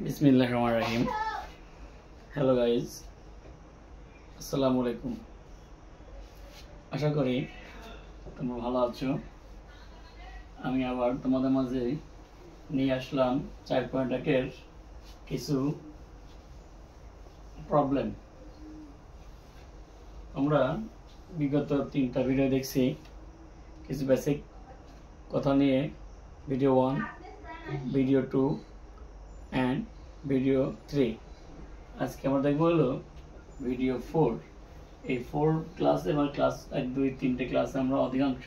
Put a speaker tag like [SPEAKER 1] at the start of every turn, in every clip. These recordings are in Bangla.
[SPEAKER 1] बिस्मिल्लाहिर्रहमानिर्रहीम। হ্যালো গাইজ, আসসালামু আলাইকুম। আশা করি তোমরা ভালো আছো। আমি আবার তোমাদের মাঝে নিয়ে আসলাম 4.1-এর কিছু প্রবলেম। আমরা বিগত 3টা ভিডিও দেখছি কিছু বেসিক কথা নিয়ে, ভিডিও 1, ভিডিও 2 অ্যান্ড ভিডিও 3। আজকে আমরা দেখবো হলো ভিডিও 4। এই 4 ক্লাসে বা ক্লাস 1, 2, 3টে ক্লাসে আমরা অধিকাংশ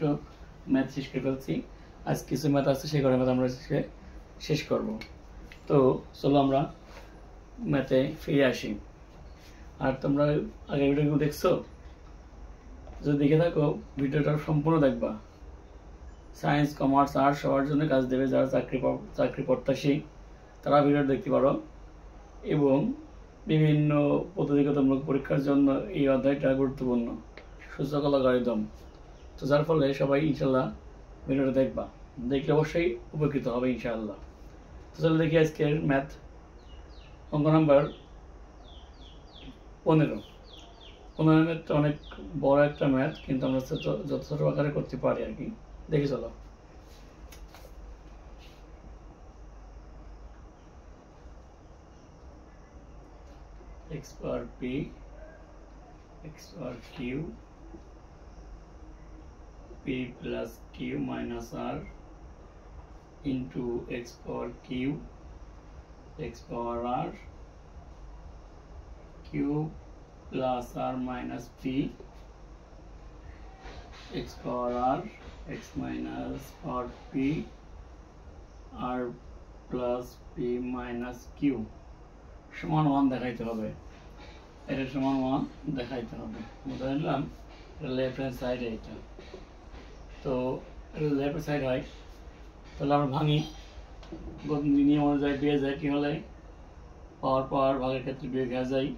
[SPEAKER 1] ম্যাথ শেষ করে ফেলছি। আজ কিছু ম্যাথ আছে, সেই করে ম্যাথ আমরা শেষ করব। তো চলো আমরা ম্যাথে ফিরে আসি। আর তোমরা আগের ভিডিওগুলো দেখছো? যদি দেখে থাকো ভিডিওটা সম্পূর্ণ দেখবা। সায়েন্স, কমার্স, আর্টস সবার জন্য কাজ দেবে। যারা চাকরি প্রত্যাশী তারা ভিডিও দেখতে পারো, এবং বিভিন্ন প্রতিযোগিতামূলক পরীক্ষার জন্য এই অধ্যায়টা গুরুত্বপূর্ণ, সূচক অ্যালগরিদম। তো যার ফলে সবাই ইনশাল্লাহ ভিডিওটা দেখবা, দেখলে অবশ্যই উপকৃত হবে ইনশাআল্লাহ। তো চলো দেখি আজকের ম্যাথ। অঙ্ক নাম্বার 15। ম্যাথটা অনেক বড় একটা ম্যাথ, কিন্তু আমরা যত ছোট আকারে করতে পারি আর কি। দেখি চলো। x power p x power q p plus q minus r into x power q x power r q plus r minus p x power r x minus power p r plus p minus q সমান 1 দেখাইতে হবে। এটা সমান 1 দেখাইতে হবে। ধরে নিলাম লেফট হ্যান্ড সাইডে এটা, তো লেফট সাইড হয়, তাহলে আমরা ভাঙি। নিয়ম অনুযায়ী পেয়ে যায় কি হলে পাওয়ার ভাগের ক্ষেত্রে বিয়োগ হয়ে যায়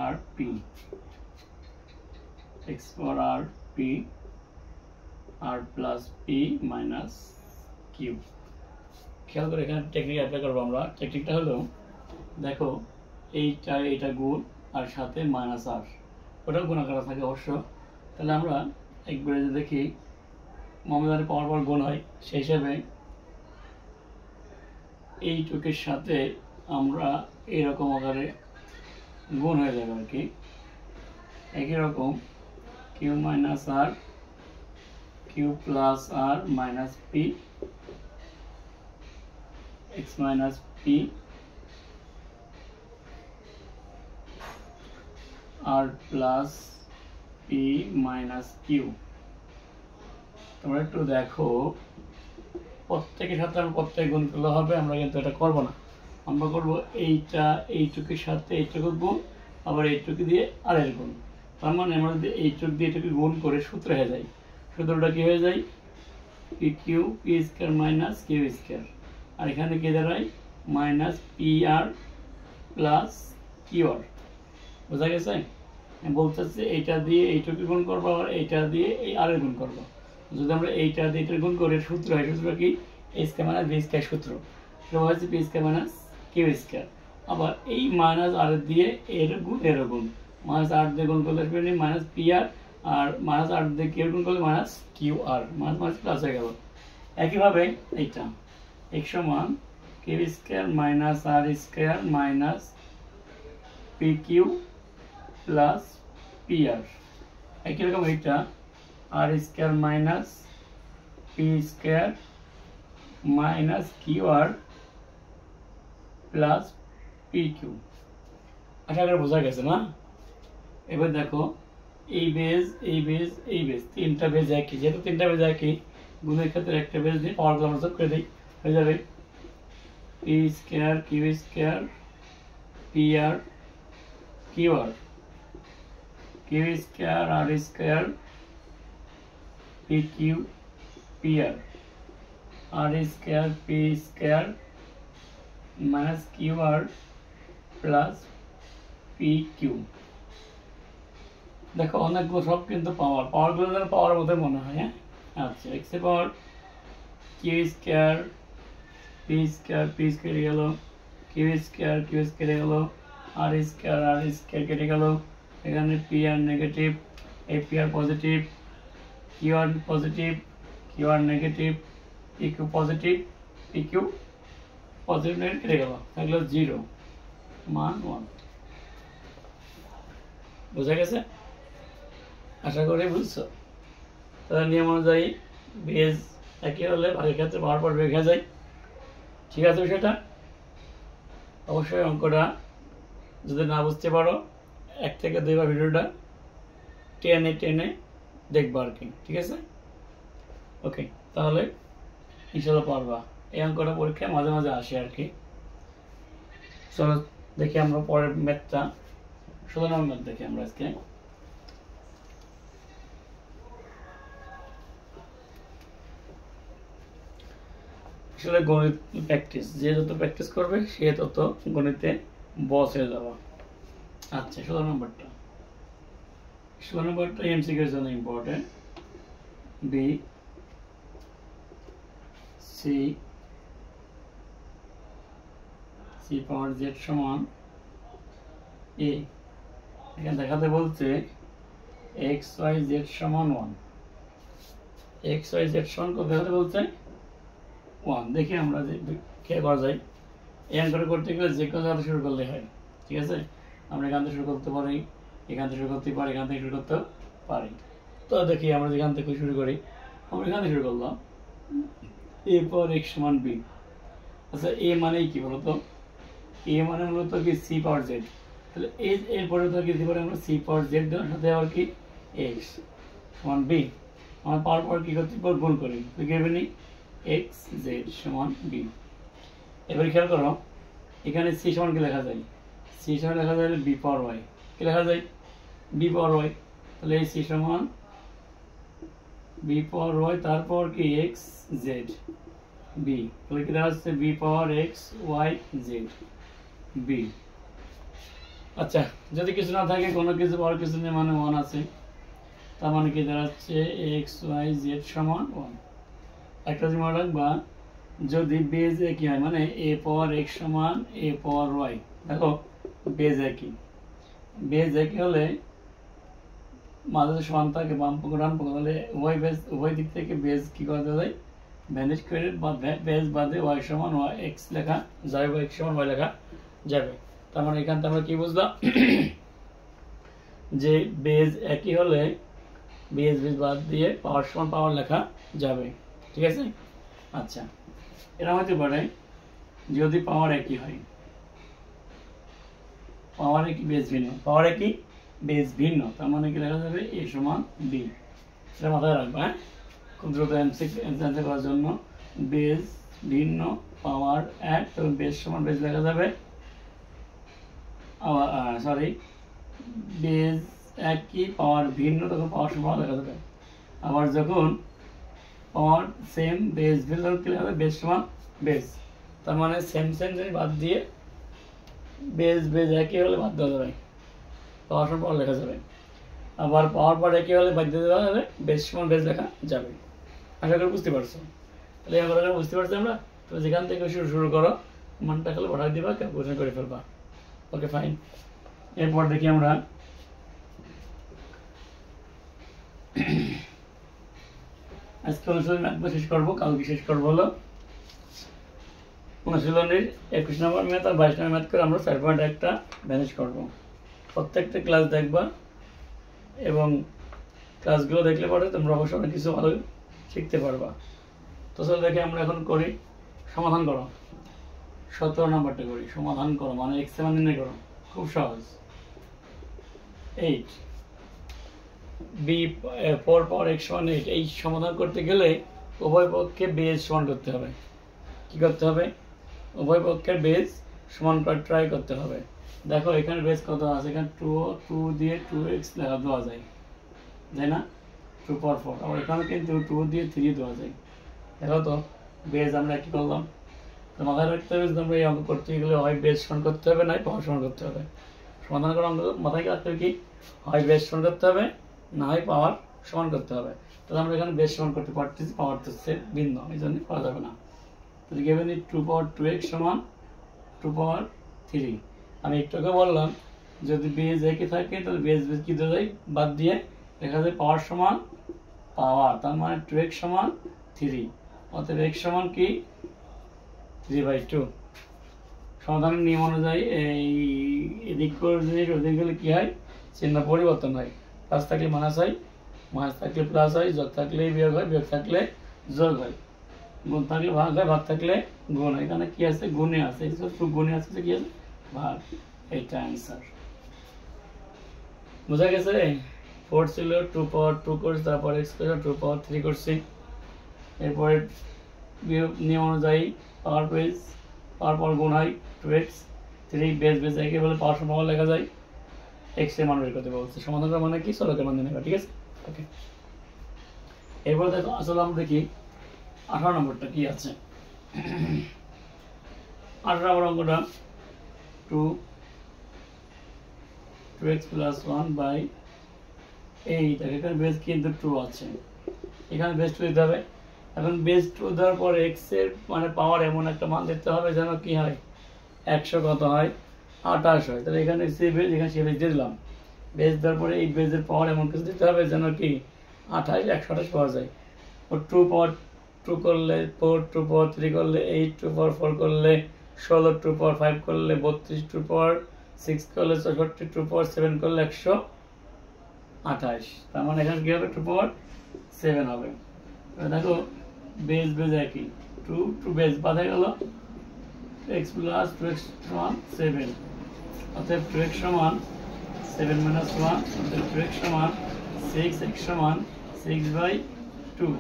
[SPEAKER 1] আর পি এক্স পাওয়ার আর P r plus p minus Q. খেয়াল করে এখানে টেকনিক অ্যাপ্লাই করবো আমরা। টেকনিকটা হলো, দেখো এইটা গুণ আর সাথে মাইনাস আর, ওটাও গুণ আকারে থাকে অবশ্য। তাহলে আমরা একবারে যে দেখি মমদারে পর গুণ হয়, সেই হিসাবে এইটুকের সাথে আমরা এইরকম আকারে গুণ হয়ে যাবে আর কি। একই রকম q minus r q plus r minus p x minus p r plus p minus q. তোমরা একটু দেখো, প্রত্যেকের সাথে আমরা প্রত্যেক গুণ করলে হবে, আমরা কিন্তু এটা করবো না। আমরা করবো এইটুকের সাথে এইটুকু গুণ, আবার এইটুকু দিয়ে আরের গুণ। তার মানে আমরা যদি এইটুক দিয়ে এইটুকু গুণ করে সূত্র হয়ে যায়, সূত্রটা কি হয়ে যায়? P q p square minus Q square, আর এখানে কি দাঁড়ায় minus p r plus q r. বোঝা গেছে? বলতে চাচ্ছি এইটা দিয়ে এইটুকু গুণ করবো, আবার এইটা দিয়ে এই আরের গুণ করবো। যদি আমরা এইটা দিয়ে এইটার গুণ করে সূত্র হয়, সূত্র কি A square minus B square সূত্র, সেটা হচ্ছে P square minus Q square. আবার এই মাইনাস আর দিয়ে এর গুণ মাইনাস আর দিয়ে গুণ করলে minus p r minus r দিয়ে কিউ গুণ করলে minus q r, minus minus plus হয়ে গেল। একইভাবে এইটা এক সমান q square minus r square minus p q plus p r. একই রকম এইটা r square minus p square minus q r plus p q. আশা করি বোঝা গেছে না? এবার দেখো এই বেজ এই বেজ এই বেজ, 3টা বেজ একই। যেহেতু 3টা বেজ একই, গুণের ক্ষেত্রে একটা বেজ দিয়ে পাওয়ারগুলো আমরা যোগ করে দিই, হয়ে যাবে p square q square p r q r, q square r square p q p r square p square minus q r plus p q. দেখো অনেকগুলো সব কিন্তু পাওয়ারগুলো যেন পাওয়ার মধ্যে মনে হয়। হ্যাঁ, আচ্ছা, এক্স এর power q square p square গেল, কিউ স্কোয়ার গেল, আর স্কোয়ার কেটে গেল, এখানে পি আর নেগেটিভ, এই p r positive, q r positive, q r negative, p q positive, p q positive negative কেটে গেল, থাকলো 0 মান 1। বোঝা গেছে? আশা করি বুঝছো। তাহলে নিয়ম অনুযায়ী বেজ একই হলে ভাগের ক্ষেত্রে পাওয়ার পর রেখে যায়। ঠিক আছে বিষয়টা? অবশ্যই অঙ্কটা যদি না বুঝতে পারো 1 থেকে 2 বার ভিডিওটা টেনে দেখবো আর কি। ঠিক আছে? ওকে, তাহলে ইনশাল্লাহ পারবা। এই অঙ্কটা পরীক্ষায় মাঝে মাঝে আসে আর কি। চলো দেখি আমরা পরের ম্যাথটা, 16 নম্বর ম্যাথ দেখি আমরা আজকে। আসলে গণিত প্র্যাকটিস, যে যত প্র্যাকটিস করবে সে তত গণিতে বস হয়ে যাবে। আচ্ছা, 16 নম্বরটা এমসিকিউর জন্য ইম্পর্টেন্ট। বি সি পাওয়ার জেড সমান এ। এখানে দেখাতে বলছে এক্স ওয়াই জেড সমান 1। এক্স ওয়াই জেড সমান কত দেখাতে বলছে? 1। দেখি আমরা যে কে করা যায়। এই অঙ্কটা করতে গেলে যে কোনো জায়গা শুরু করলে হয়। ঠিক আছে? আমরা এখান থেকে শুরু করতে পারি, এখান থেকে শুরু করতে পারি, এখান থেকে শুরু করতে পারি। তো দেখি আমরা যেখান থেকে শুরু করি, আমরা এখান থেকে শুরু করলাম। এ পর এক্স সমান বি। আচ্ছা, এ মানে কি বলতো? এ মানে মূলত কি সি পাওয়ার জেড। তাহলে এরপরে তো কি পারি আমরা? সি পাওয়ার জেড দেওয়ার সাথে আবার কি এক্স সমান বি। আমরা পাওয়ার পর কি করতে পারি? গুণ করি, তো কি হবে নি? এক্স জেড সমান বি। এবার খেয়াল করো, এখানে সি সমান কি লেখা যায়? সি সমান লেখা যায় বি পাওয়ার ওয়াই। কি লেখা যায়? B power y. তাহলে এই সি সমান বি পাওয়ার ওয়াই, তারপর কি এক্স জেড বি। তাহলে কি দেখা যাচ্ছে? B power x Y Z B. আচ্ছা, যদি কিছু না থাকে, কোনো কিছু পাওয়ার কিছু নেই, মানে 1 আছে, তার মানে কি দাঁড়াচ্ছে? এক্স ওয়াই জেড সমান 1। একটা জিনিস মনে রাখবা, যদি বেজ একই হয়, মানে এ পাওয়ার এক্স সমান এ পাওয়ার ওয়াই। দেখো বেজ একই, হলে মাঝে সমান থাকে বাম পক্ষ ডান পক্ষ, তাহলে উভয় দিক থেকে বেজ কি করা যায়? ভ্যানিশ করে বা বেজ বাদে ওয়াই সমান ওয়াই এক্স লেখা যাবে, বা এক্স সমান ওয়াই লেখা যাবে। তার মানে এখান থেকে আমরা কি বুঝলাম? যে বেজ একই হলে বেজ বাদ দিয়ে পাওয়ার সমান পাওয়ার লেখা যাবে। ঠিক আছে? আচ্ছা, এরা হতে পারে যদি পাওয়ার একই হয়, পাওয়ার একই বেজ ভিন্ন, পাওয়ার একই বেজ ভিন্ন, তার মানে কি লেখা যাবে? এ সমান বি। সেটা মাথায় রাখবা। হ্যাঁ, খুব দ্রুত অ্যান্সার করার জন্য বেজ ভিন্ন পাওয়ার এক, তবে বেজ সমান বেজ লেখা যাবে, সরি, বেজ একই পাওয়ার ভিন্ন, তখন পাওয়ার সমান লেখা যাবে। আবার যখন পাওয়ার সেম বেজ ভিন্ন, কি লেখা যাবে? বেজ সমান বেজ। তার মানে সেম জিনিস বাদ দিয়ে বেজ একই হলে বাদ দেওয়া যাবে, পাওয়ার সমান পাওয়ার লেখা যাবে। আবার পাওয়ার পর একই হলে বাদ দিয়ে দেওয়া যাবে, বেজ সমান বেজ লেখা যাবে। আশা করি বুঝতে পারছো। তাহলে আমরা বুঝতে পারছি আমরা। তো যেখান থেকে শুরু করো, মানটা খালি পাঠাই দিবা, ক্যালকুলেশন করে ফেলবা। ওকে, ফাইন। এরপর দেখি আমরা আজকে অনুশীলনী ম্যাথ শেষ করবো, কালকে শেষ করবো হলো অনুশীলনীর 21 নম্বর ম্যাথ আর 22 নম্বর ম্যাথ করে আমরা 4.1টা ম্যানেজ করবো। প্রত্যেকটা ক্লাস দেখবা এবং ক্লাসগুলো দেখলে পরে তোমরা অবশ্যই অনেক কিছু ভালো শিখতে পারবা। তো চলো দেখে আমরা এখন করি। সমাধান করো, 17 নম্বরটা করি। সমাধান করো মানে এক্স এর মান নির্ণয় করো, খুব সহজ। 8 বি 4 পাওয়ার এক্স সমান 8। এই সমাধান করতে গেলে উভয় পক্ষে বেজ সমান করতে হবে। কি করতে হবে? উভয় পক্ষের বেজ সমান করে ট্রাই করতে হবে। দেখো এখানে বেজ কত আছে? এখানে 2 দিয়ে 2x লেখা দেওয়া যায়, তাই না? 2 পাওয়ার 4। আবার এখানে কিন্তু 2 দিয়ে 3 দেওয়া যায়। দেখো তো বেজ আমরা কি করলাম? তো মাথায় রাখতে হবে, আমরা এই অঙ্ক করতে গেলে হয় বেজ সমান করতে হবে, নয় পাওয়ার সমান করতে হবে। সমাধান করার অঙ্ক মাথায় রাখতে হবে কি, হয় বেস সমান করতে হবে, না হয় পাওয়ার সমান করতে হবে। তাহলে আমরা এখানে বেস সমান করতে পারতেছি, পাওয়ার তো ভিন্ন, এই জন্য করা যাবে না। তাহলে গিভেন 2 পাওয়ার 2x সমান 2 পাওয়ার 3। আমি একটু আগে বললাম যদি বেজ একই থাকে তাহলে বেজ কি দেওয়া যায়, বাদ দিয়ে দেখা যায় পাওয়ার সমান পাওয়ার, তার মানে 2x সমান 3, অতএব x সমান কি 3/2। সমাধানের নিয়ম অনুযায়ী এই এদিক করে জিনিস ওদিক গেলে কি হয়, চিহ্ন পরিবর্তন হয়। প্লাস থাকলে মাইনাস হয়, মাইনাস থাকলে প্লাস হয়, যোগ থাকলে বিয়োগ হয়, বিয়োগ থাকলে যোগ হয়, গুণ থাকলে ভাগ হয়, ভাগ থাকলে গুণ হয়। এখানে কি আছে, গুণে আছে, গুণে আছে কি আছে, ভাগ। এইটা অ্যান্সার। বোঝা গেছে? 4 ছিল 2 পাওয়ার 2 করছি, তারপর x ছিল 2 পাওয়ার 3 করছি। এরপরে নিয়ম অনুযায়ী পাওয়ার বেজ পাওয়ার পর গুণ হয় 2x, 3 বেজ বেজ একে বলে পাওয়ার সমান পাওয়ার লেখা যায়, x এর মান বের করতে বলছে। সমাধান করা মানে কি, চলকের মান নেবে, ঠিক আছে? ওকে, এরপর দেখো আসলে আমরা দেখি 18 নম্বরটা কি আছে। 18 নম্বর অঙ্কটা 2x প্লাস 1/8। এখানে বেস কিন্তু 2 আছে, এখানে বেস 2 দিতে হবে। এখন বেস 2 দেওয়ার পর x এর মানে পাওয়ার এমন একটা মান দিতে হবে যেন কি হয়, 100 কত হয়, 28 হয়। তাহলে এখানে সে বেস, এখানে সে বেস দিয়ে দিলাম। বেস দেওয়ার পরে এই বেসের পাওয়ার এমন কিছু দিতে হবে যেন কি 28 128 পাওয়া যায়। ও 2 পাওয়ার 2 করলে 4, 2 পাওয়ার 3 করলে 8, 2 পাওয়ার 4 করলে 16, 2 পাওয়ার 5 করলে 32, 2 পাওয়ার 6 করলে 64, 2 পাওয়ার 7 করলে 128। তার মানে এখানে কি হবে, 2 পাওয়ার 7 হবে। দেখো বেস বেস একই, 2 বেস বাধা গেল, x প্লাস 2x সমান 7, অতএব 2x সমান 7 minus 1, অতএব 2x সমান 6, x সমান 6/2,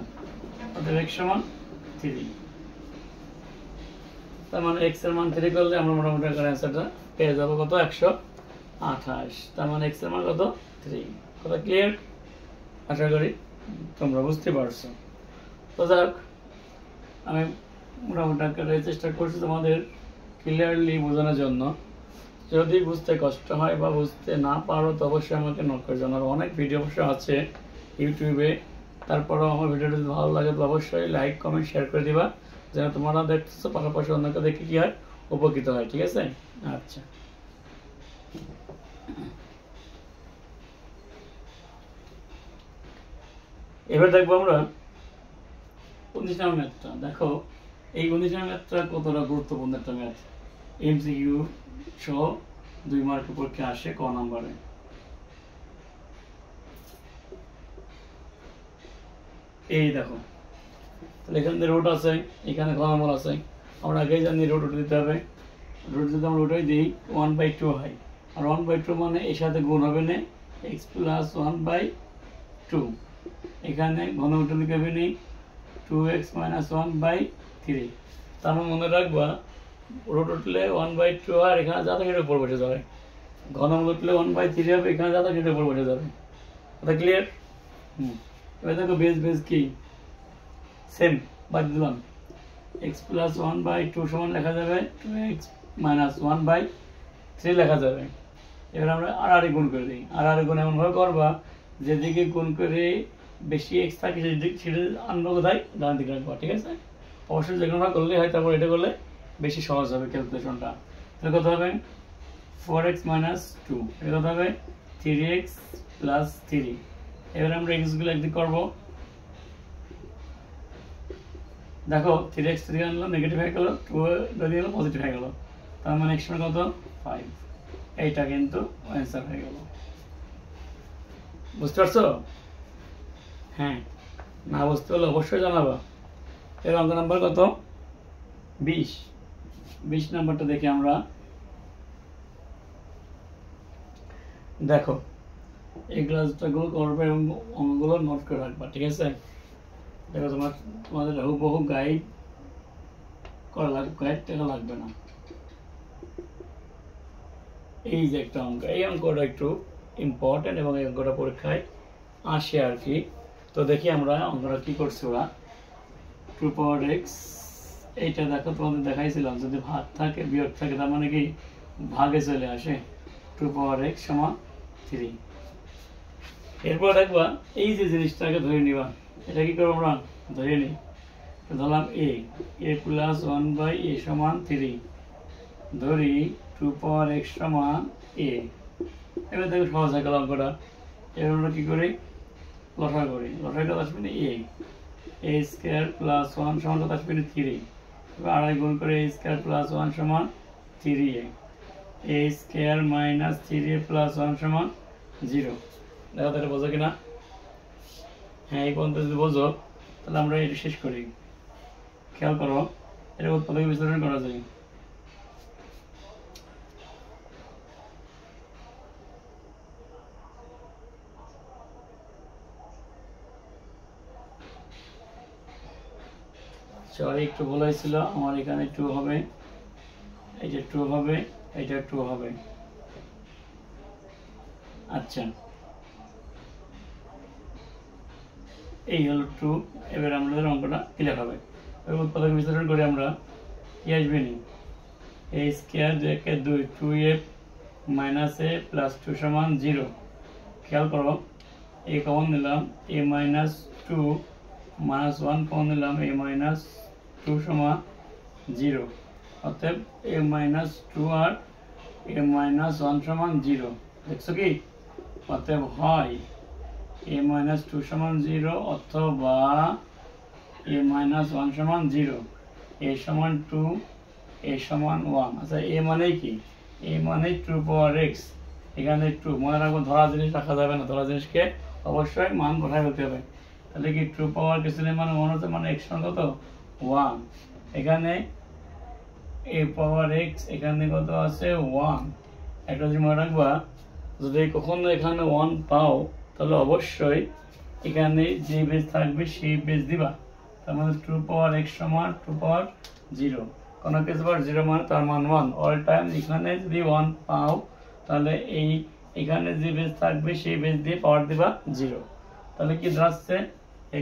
[SPEAKER 1] অতএব x সমান 3। তার মানে x এর মান 3 করলে আমরা মোটামুটি অ্যান্সারটা পেয়ে যাবো কত, 128। তার মানে x এর মান কত, 3। কথা ক্লিয়ার? আশা করি তোমরা বুঝতে পারছো। তো যাক, আমি মোটামুটি চেষ্টা করছি তোমাদের ক্লিয়ারলি বোঝানোর জন্য। যদি বুঝতে কষ্ট হয় বা বুঝতে না পারো তো অবশ্যই আমাকে নোট করে জানাবো। অনেক ভিডিও অবশ্য আছে ইউটিউবে, তারপরেও আমার ভিডিওটা যদি ভালো লাগে তো অবশ্যই লাইক কমেন্ট শেয়ার করে দিবা, যেন তোমরা দেখতেছো পাশাপাশি অন্যকে দেখে কি হয়, উপকৃত হয়। ঠিক আছে? আচ্ছা, এবার দেখবো আমরা 19 নম্বর ম্যাথটা। দেখো এই 19 নম্বর ম্যাথটা কতটা গুরুত্বপূর্ণ একটা ম্যাথ, এমসিকিউ সহ 2 মার্কের পরীক্ষা আসে ক নাম্বারে। এই দেখো, তাহলে এখানে রুট আছে, এখানে ক নম্বর আছে, আমরা আগেই জানি রুট দিতে হবে। রুট যদি আমরা রুটই দিই 1/2 হয়, আর 1/2 মানে এর সাথে গুণ হবে না, x প্লাস 1/2। এখানে ঘন উঠে লিখে নেই 2x minus 1/3। তার মানে মনে রাখবা রুট উঠলে 1/2 আর এখানে যা থাকে এটার উপর বসে যাবে, ঘনমূল উঠলে 1/3 হবে, এখানে যা থাকে এটার উপর বসে যাবে। এটা ক্লিয়ার? এবার দেখো বেস বেস কি সেম, বাদ দিলাম। x প্লাস 1/2 সমান লেখা যাবে 2x minus 1/3 লেখা যাবে। এবার আমরা আর গুণ করে দিই। আর গুণ এমনভাবে করবা যেদিকে গুণ করে বেশি x থাকে সেটা আনবো কোথায়, ডান দিকে রাখবো। ঠিক আছে? অবশ্যই যে কোনোটা করলেই হয়, তারপর এটা করলে বেশি সহজ হবে ক্যালকুলেশনটা। তাহলে কত হবে 4x minus 2, এটা কত হবে 3x plus 3। এবার আমরা x গুলো একদিক করবো। দেখো 3x 3 আনলো, নেগেটিভ হয়ে গেল, 2 যদি হলো পজিটিভ হয়ে গেল, তার মানে x সমান কত 5। এইটা কিন্তু অ্যান্সার হয়ে গেল। বুঝতে পারছো? হ্যাঁ, না বুঝতে হলে অবশ্যই জানাবা। এর অঙ্ক নাম্বার কত, 20 নাম্বারটা দেখি আমরা। দেখো এই ক্লাসটাগুলো করবে এবং অঙ্কগুলো নোট করে রাখবা। ঠিক আছে? দেখো তোমাদের হুবহু গাইড করা লাগবে, গাইড টাকা লাগবে না। এই যে একটা অঙ্ক, এই অঙ্কটা একটু ইম্পর্টেন্ট এবং এই অঙ্কটা পরীক্ষায় আসে আর কি। তো দেখি আমরা অঙ্কটা কি করছে ওরা। 2 পাওয়ার x, এইটা দেখো তোমাদের দেখাইছিলাম যদি ভাগ থাকে বিয়োগ থাকে তার মানে কি ভাগে চলে আসে, 2 পাওয়ার x সমান 3। এরপর দেখবা এই যে জিনিসটাকে ধরে নিবা, এটা কি করবো আমরা ধরে নিই, ধরলাম a প্লাস 1/a সমান 3, ধরি 2 পাওয়ার x সমান a। এবার দেখো সহজ হয়ে গেল অঙ্কটা। এবার আমরা কি করি, লসাগু করি। লসাগু আসবে না a স্কয়ার প্লাস 1 সমান কত আসবে 3। এবার আড়াই গুণ করে a স্কয়ার প্লাস 1 সমান 3a, a square minus 3a plus 1 সমান 0। দেখো তাহলে বোঝো কিনা? হ্যাঁ, এই পর্যন্ত যদি বোঝো তাহলে আমরা এটা শেষ করি। খেয়াল করো, এটা উৎপাদক বিশ্লেষণ করা যায়। সরি, একটু ভুল হয়েছিল আমার, এখানে 2 হবে, এইটা 2 হবে, এইটা 2 হবে। আচ্ছা, এই হলো 2। এবার আমাদের অঙ্কটা ক্লিয়ার হবে। উৎপাদক বিশ্লেষণ করে আমরা কি আসবে নি, a স্কয়ার 2 কে 2, 2a মাইনাস a প্লাস 2 সমান 0। খেয়াল করো, a কমন নিলাম, a মাইনাস 2 মাইনাস 1 কমন নিলাম, a মাইনাস 2 সমান 0। অতএব a মাইনাস 2 আর a মাইনাস 1 সমান 0। দেখছো কি? অতএব হয় a মাইনাস 2 সমান 0 অথবা a মাইনাস 1 সমান 0। a সমান 2, a সমান 1। আচ্ছা, a মানে কি? a মানে 2 পাওয়ার x, এখানে 2 মনে রাখবো, ধরা জিনিস রাখা যাবে না, ধরা জিনিসকে অবশ্যই মান বসায় দিতে হবে। তাহলে কি 2 পাওয়ার কিছু নেই মানে 1 হচ্ছে, মানে x সমান কত 1। এখানে a পাওয়ার x, এখানে কত আছে 1। একটা জিনিস মনে রাখবা, যদি কখনো এখানে 1 পাও তাহলে অবশ্যই এখানে যে বেজ থাকবে সেই বেজ দিবা। তার মানে 2 পাওয়ার x সমান 2 পাওয়ার 0, কোনো কিছু পাওয়ার 0 মানে তার মান 1। অল টাইম এখানে যদি 1 পাও তাহলে এখানে যে বেজ থাকবে সেই বেজ দিয়ে পাওয়ার দিবা 0। তাহলে কি দাঁড়াচ্ছে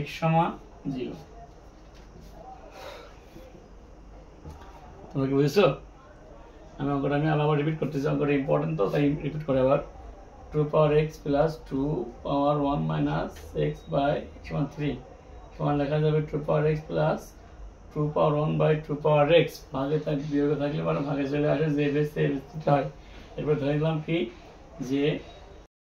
[SPEAKER 1] x সমান 0। তোমরা কি বুঝেছো? আমি অঙ্কটা আবার রিপিট করতেছি, অঙ্কটা ইম্পর্টেন্ট তো তাই রিপিট করে আবার। 2 power x plus 2 power 1 minus x by x সমান 3 সমান লেখা যাবে 2 power x plus 2 power 1 by 2 power x। ভাগে বিয়োগে থাকলে মানে ভাগে চলে আসে, যে বেস হয়। এরপর ধরে নিলাম কি যে